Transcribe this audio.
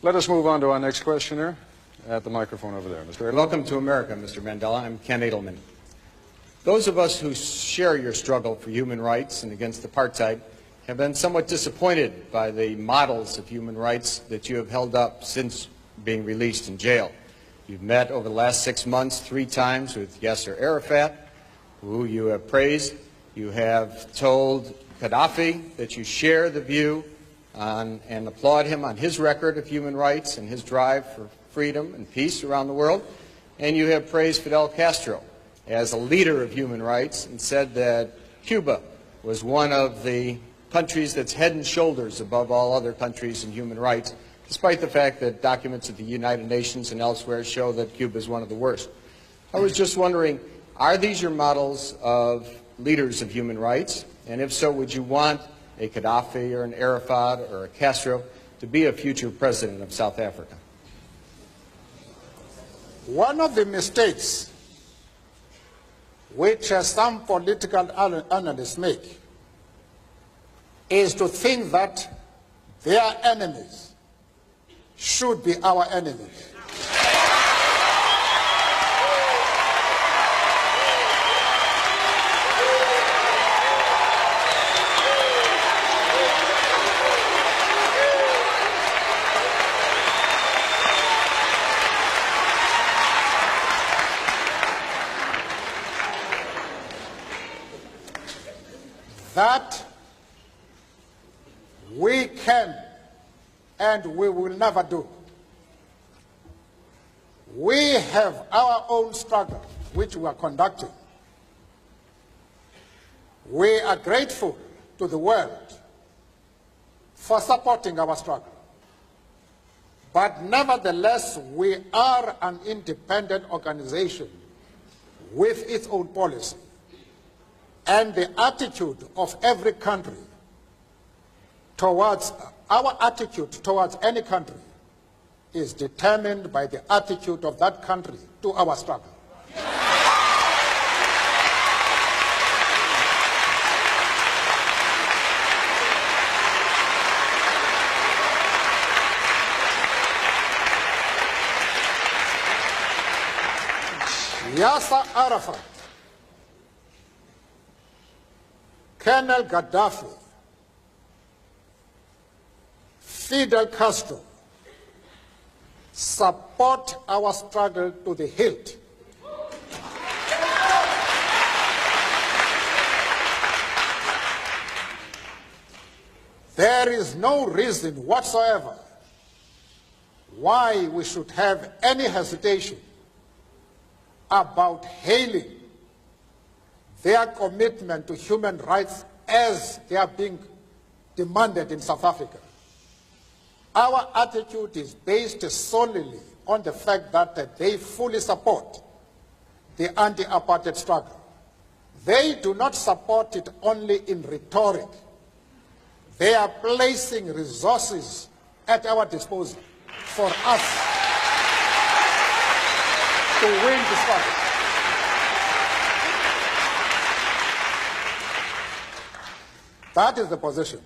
Let us move on to our next questioner at the microphone over there. Mr. Welcome to America, Mr. Mandela. I'm Ken Edelman. Those of us who share your struggle for human rights and against apartheid have been somewhat disappointed by the models of human rights that you have held up since being released in jail. You've met over the last 6 months 3 times with Yasser Arafat, who you have praised. You have told Gaddafi that you share the view on, and applaud him on his record of human rights and his drive for freedom and peace around the world. And you have praised Fidel Castro as a leader of human rights and said that Cuba was one of the countries that's head and shoulders above all other countries in human rights, despite the fact that documents at the United Nations and elsewhere show that Cuba is one of the worst. I was just wondering, are these your models of leaders of human rights? And if so, would you want a Gaddafi or an Arafat or a Castro to be a future president of South Africa? One of the mistakes which some political analysts make is to think that their enemies should be our enemies. That we can and we will never do. We have our own struggle which we are conducting. We are grateful to the world for supporting our struggle. But nevertheless, we are an independent organization with its own policy. And the attitude of every country towards, our attitude towards any country is determined by the attitude of that country to our struggle. Yasser Arafat, Colonel Gaddafi, Fidel Castro support our struggle to the hilt. There is no reason whatsoever why we should have any hesitation about hailing their commitment to human rights as they are being demanded in South Africa. Our attitude is based solely on the fact that they fully support the anti-apartheid struggle. They do not support it only in rhetoric. They are placing resources at our disposal for us to win the struggle. That is the position